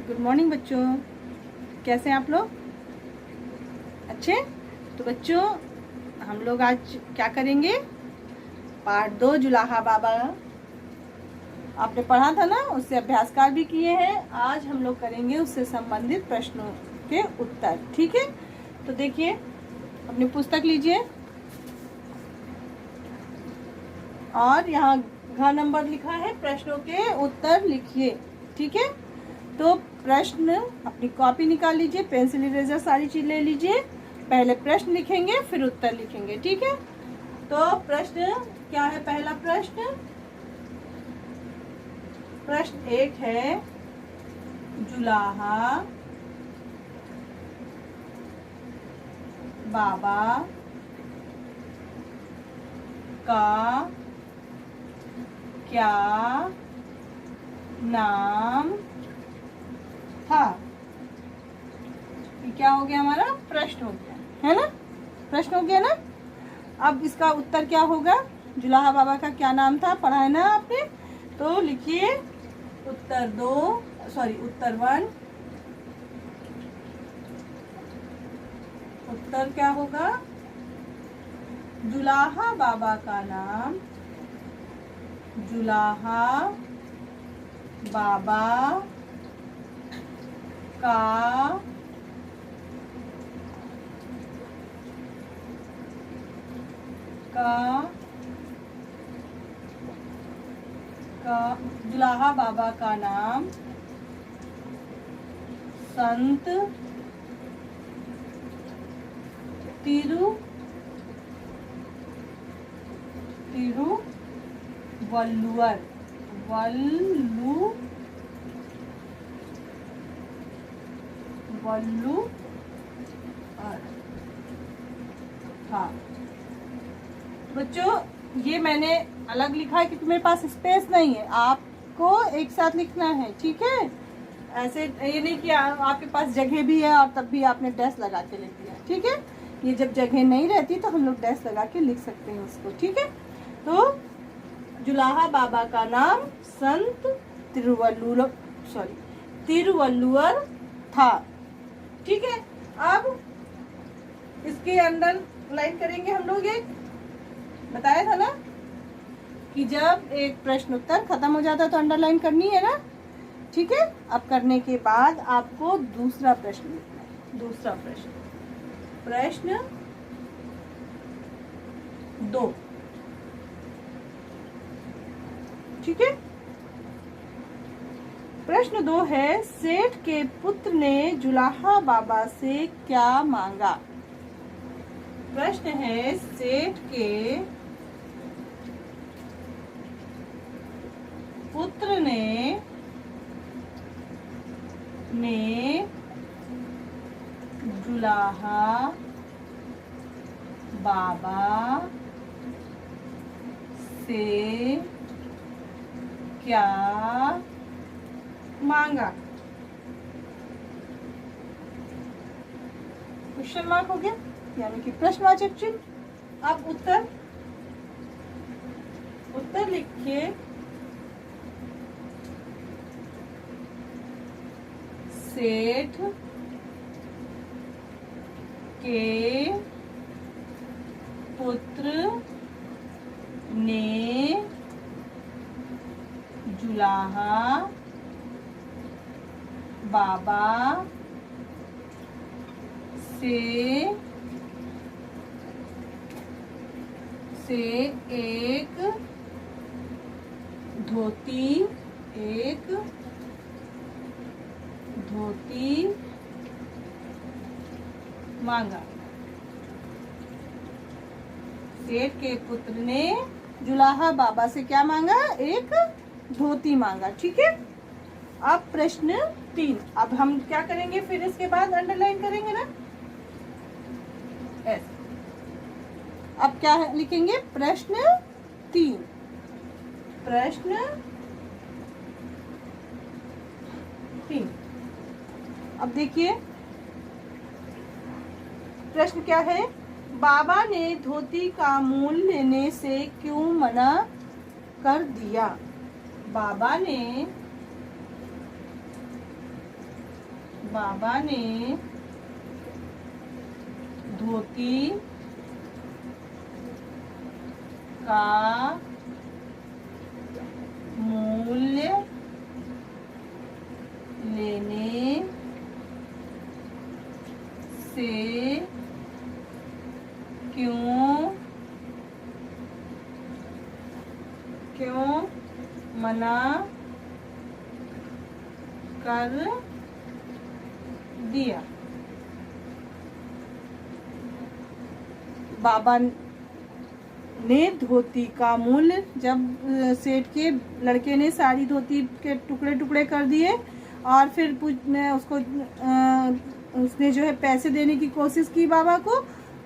Good morning बच्चों, कैसे हैं आप लोग? अच्छे। तो बच्चों, हम लोग आज क्या करेंगे? पार्ट 2 जुलाहा बाबा आपने पढ़ा था ना, उससे अभ्यासकार भी किए हैं। आज हम लोग करेंगे उससे संबंधित प्रश्नों के उत्तर। ठीक है, तो देखिए अपनी पुस्तक लीजिए और यहाँ घ नंबर लिखा है, प्रश्नों के उत्तर लिखिए। ठीक है, तो प्रश्न अपनी कॉपी निकाल लीजिए, पेंसिल इरेजर सारी चीज ले लीजिए। पहले प्रश्न लिखेंगे फिर उत्तर लिखेंगे। ठीक है, तो प्रश्न क्या है? पहला प्रश्न, प्रश्न 1 है, जुलाहा बाबा का क्या नाम था? ये क्या हो गया? हमारा प्रश्न हो गया है ना, प्रश्न हो गया ना। अब इसका उत्तर क्या होगा? जुलाहा बाबा का क्या नाम था, पढ़ा है ना आपने। तो लिखिए उत्तर 1। उत्तर क्या होगा? जुलाहा बाबा का नाम, जुलाहा बाबा का जुलाहा बाबा का नाम संत तिरुवल्लुवर था। बच्चों, ये मैंने अलग लिखा है क्योंकि मेरे पास स्पेस नहीं है, आपको एक साथ लिखना है। ठीक है, ऐसे ये नहीं कि आपके पास जगह भी है और तब भी आपने डैश लगा के लिख दिया। ठीक है, ये जब जगह नहीं रहती तो हम लोग डैश लगा के लिख सकते हैं उसको। ठीक है, तो जुलाहा बाबा का नाम संत तिरुवल्लुवर था। ठीक है, अब इसके अंदर लाइन करेंगे हम लोग। एक बताया था ना कि जब एक प्रश्न उत्तर खत्म हो जाता है तो अंडरलाइन करनी है ना। ठीक है, अब करने के बाद आपको दूसरा प्रश्न लिखना है। दूसरा प्रश्न, प्रश्न 2। ठीक है, प्रश्न 2 है, सेठ के पुत्र ने जुलाहा बाबा से क्या मांगा? प्रश्न है, सेठ के पुत्र ने जुलाहा बाबा से क्या मांगा? क्वेश्चन मार्क हो गया, यानी कि प्रश्नवाचक चिन्ह। अब उत्तर लिखिए, सेठ के पुत्र ने जुलाहा बाबा से एक धोती मांगा। सेठ के पुत्र ने जुलाहा बाबा से क्या मांगा? एक धोती मांगा। ठीक है, अब प्रश्न 3। अब हम क्या करेंगे? फिर इसके बाद अंडरलाइन करेंगे ना ऐसे। अब क्या लिखेंगे? प्रश्न 3। अब देखिए प्रश्न क्या है? बाबा ने धोती का मूल लेने से क्यों मना कर दिया? बाबा ने बाबा ने धोती का मूल्य लेने से क्यों मना कर दिया। बाबा ने धोती का मूल्य, जब सेठ के लड़के ने सारी धोती के टुकड़े टुकड़े कर दिए और फिर उसने जो है पैसे देने की कोशिश की बाबा को,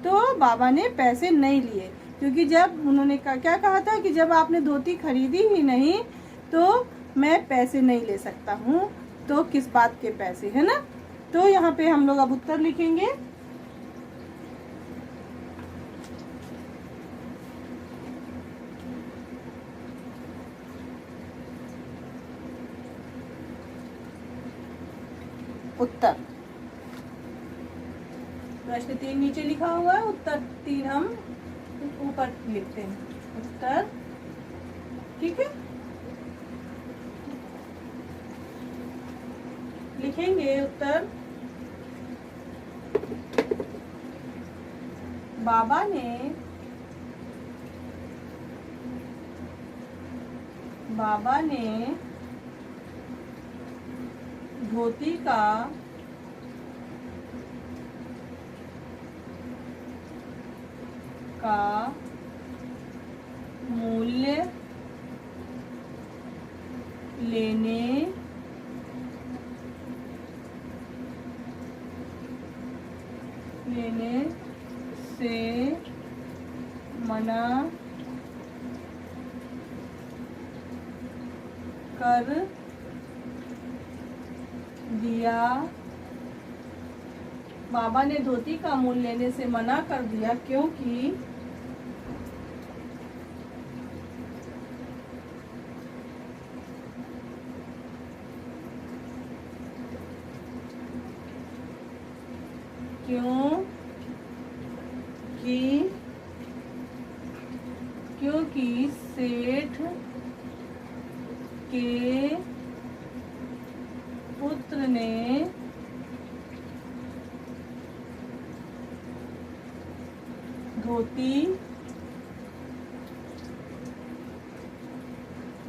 तो बाबा ने पैसे नहीं लिए, क्योंकि जब उन्होंने क्या कहा था कि जब आपने धोती खरीदी ही नहीं तो मैं पैसे नहीं ले सकता हूँ, तो किस बात के पैसे, है ना। तो यहाँ पे हम लोग अब उत्तर लिखेंगे। उत्तर प्रश्न 3 नीचे लिखा हुआ है, उत्तर 3 हम ऊपर लिखते हैं। उत्तर, ठीक है, लिखेंगे उत्तर। बाबा ने धोती का मूल्य लेने से मना कर दिया। बाबा ने धोती का मूल्य लेने से मना कर दिया क्योंकि सेठ के पुत्र ने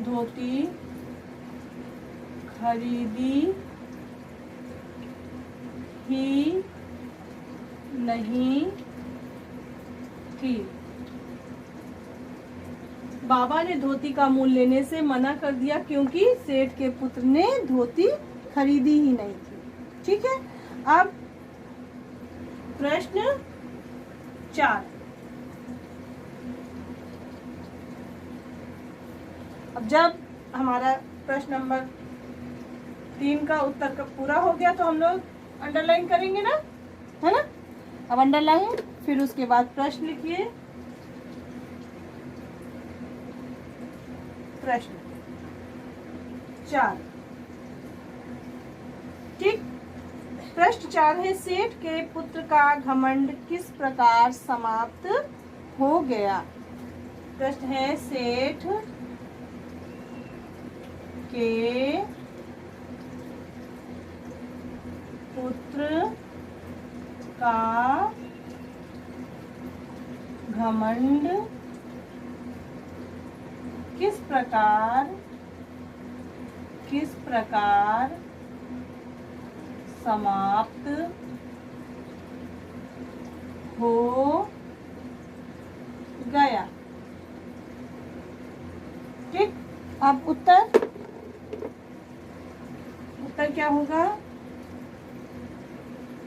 धोती खरीदी ही नहीं थी। बाबा ने धोती का मूल्य लेने से मना कर दिया क्योंकि सेठ के पुत्र ने धोती खरीदी ही नहीं थी। ठीक है, अब प्रश्न 4। अब जब हमारा प्रश्न नंबर 3 का उत्तर का पूरा हो गया तो हम लोग अंडरलाइन करेंगे ना, है ना। अब अंडरलाइन, फिर उसके बाद प्रश्न लिखिए। प्रश्न 4, ठीक। प्रश्न 4 है, सेठ के पुत्र का घमंड किस प्रकार समाप्त हो गया। प्रश्न है, सेठ के पुत्र का घमंड किस प्रकार समाप्त हो गया। ठीक, अब उत्तर क्या होगा,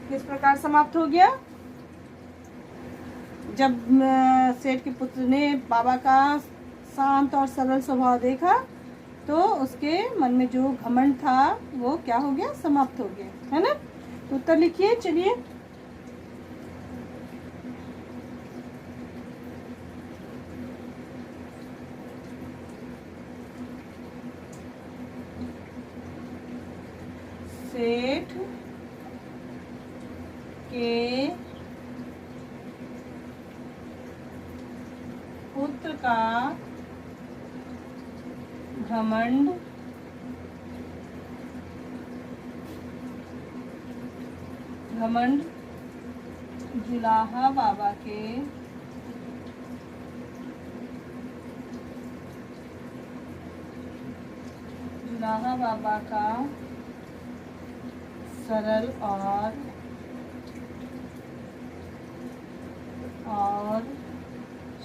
किस प्रकार समाप्त हो गया। जब सेठ के पुत्र ने बाबा का शांत और सरल स्वभाव देखा तो उसके मन में जो घमंड था वो क्या हो गया, समाप्त हो गया, है ना। तो उत्तर लिखिए, चलिए। सेठ के पुत्र का घमंड जुलाहा बाबा के का सरल और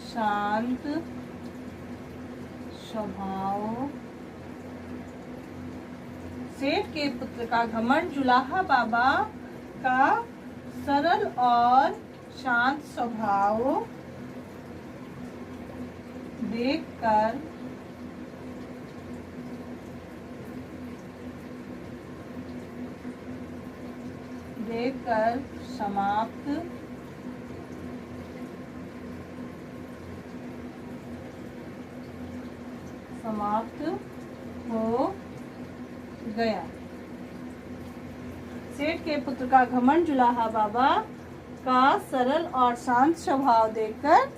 शांत स्वभाव। सेठ के पुत्र का घमंड जुलाहा बाबा का सरल और शांत स्वभाव देखकर समाप्त हो गया। सेठ के पुत्र का घमंड जुलाहा बाबा का सरल और शांत स्वभाव देखकर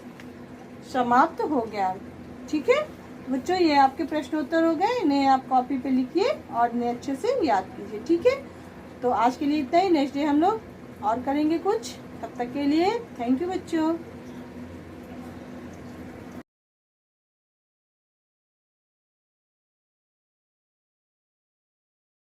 समाप्त हो गया। ठीक है बच्चों, ये आपके प्रश्न उत्तर हो गए। इन्हें आप कॉपी पे लिखिए और इन्हें अच्छे से याद कीजिए। ठीक है, तो आज के लिए इतना ही। नेक्स्ट डे हम लोग और करेंगे कुछ। तब तक के लिए थैंक यू बच्चों।